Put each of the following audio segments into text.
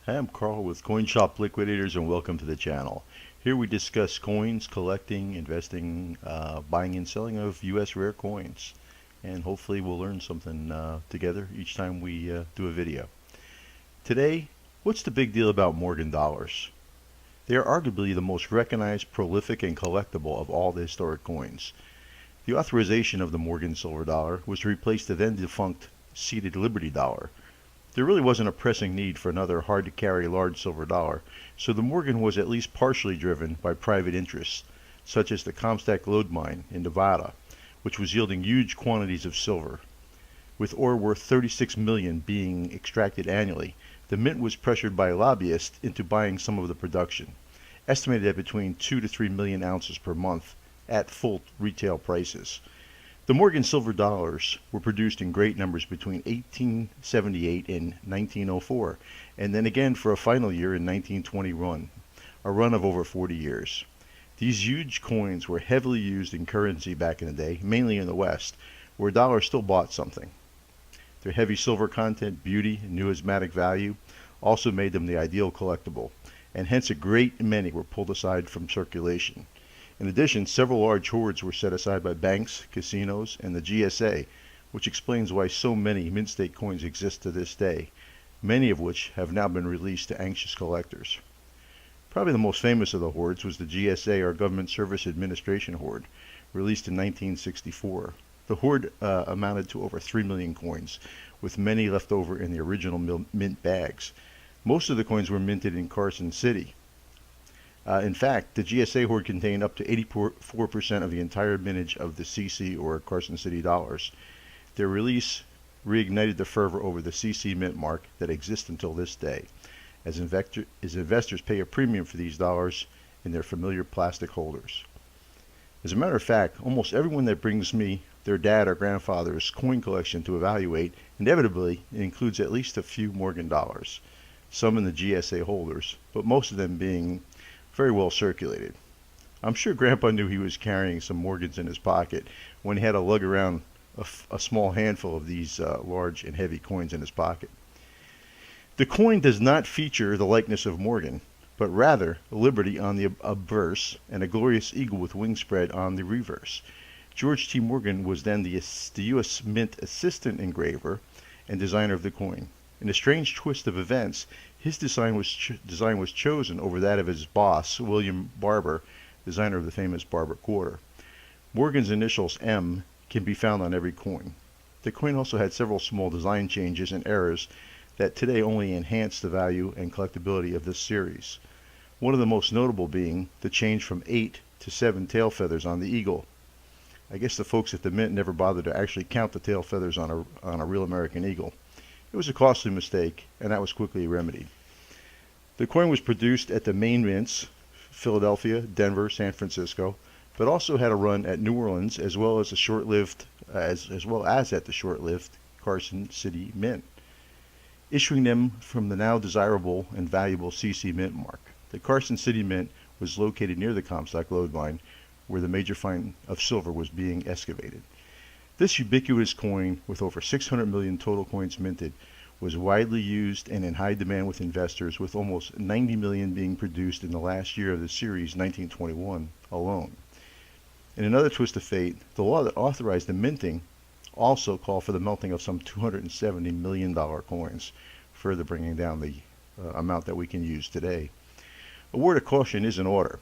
Hi, I'm Carl with CoinShop Liquidators and welcome to the channel. Here we discuss coins, collecting, investing, buying and selling of US rare coins. And hopefully we'll learn something together each time we do a video. Today, what's the big deal about Morgan dollars? They are arguably the most recognized, prolific, and collectible of all the historic coins. The authorization of the Morgan silver dollar was to replace the then defunct seated Liberty dollar. There really wasn't a pressing need for another hard-to-carry large silver dollar, so the Morgan was at least partially driven by private interests, such as the Comstock lode mine in Nevada, which was yielding huge quantities of silver. With ore worth $36 million being extracted annually, the mint was pressured by lobbyists into buying some of the production, estimated at between 2 to 3 million ounces per month at full retail prices. The Morgan silver dollars were produced in great numbers between 1878 and 1904, and then again for a final year in 1921, a run of over 40 years. These huge coins were heavily used in currency back in the day, mainly in the West, where a dollar still bought something. Their heavy silver content, beauty, and numismatic value also made them the ideal collectible, and hence a great many were pulled aside from circulation. In addition, several large hoards were set aside by banks, casinos, and the GSA, which explains why so many mint state coins exist to this day, many of which have now been released to anxious collectors. Probably the most famous of the hoards was the GSA, or Government Service Administration hoard, released in 1964. The hoard amounted to over 3 million coins, with many left over in the original mint bags. Most of the coins were minted in Carson City. In fact, the GSA hoard contained up to 84% of the entire mintage of the CC, or Carson City dollars. Their release reignited the fervor over the CC mint mark that exists until this day, as investors pay a premium for these dollars in their familiar plastic holders. As a matter of fact, almost everyone that brings me their dad or grandfather's coin collection to evaluate inevitably includes at least a few Morgan dollars, some in the GSA holders, but most of them being very well circulated. I'm sure Grandpa knew he was carrying some Morgans in his pocket when he had to lug around a small handful of these large and heavy coins in his pocket. The coin does not feature the likeness of Morgan, but rather Liberty on the obverse and a glorious eagle with wings spread on the reverse. George T. Morgan was then the U.S. Mint assistant engraver and designer of the coin. In a strange twist of events, his design was chosen over that of his boss, William Barber, designer of the famous Barber Quarter. Morgan's initials M can be found on every coin. The coin also had several small design changes and errors that today only enhance the value and collectability of this series. One of the most notable being the change from 8 to 7 tail feathers on the eagle. I guess the folks at the Mint never bothered to actually count the tail feathers on a real American eagle. It was a costly mistake, and that was quickly remedied. The coin was produced at the main mints, Philadelphia, Denver, San Francisco, but also had a run at New Orleans as well as at the short-lived Carson City Mint, issuing them from the now desirable and valuable CC Mint mark. The Carson City Mint was located near the Comstock lode mine, where the major find of silver was being excavated. This ubiquitous coin, with over 600 million total coins minted, was widely used and in high demand with investors, with almost 90 million being produced in the last year of the series, 1921, alone. In another twist of fate, the law that authorized the minting also called for the melting of some $270 million coins, further bringing down the amount that we can use today. A word of caution is in order.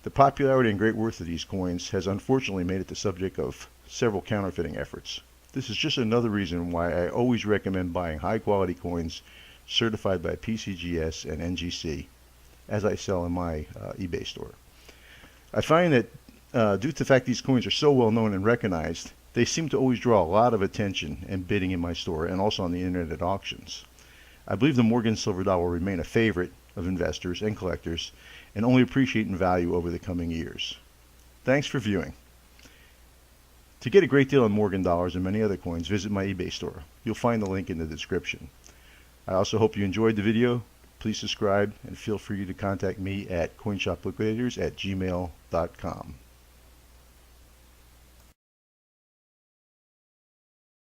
The popularity and great worth of these coins has unfortunately made it the subject of several counterfeiting efforts. This is just another reason why I always recommend buying high quality coins certified by PCGS and NGC, as I sell in my eBay store. I find that due to the fact these coins are so well known and recognized, they seem to always draw a lot of attention and bidding in my store and also on the internet at auctions. I believe the Morgan silver dollar will remain a favorite of investors and collectors and only appreciate in value over the coming years. Thanks for viewing. To get a great deal on Morgan dollars and many other coins, visit my eBay store. You'll find the link in the description. I also hope you enjoyed the video. Please subscribe and feel free to contact me at coinshop liquidators@gmail.com.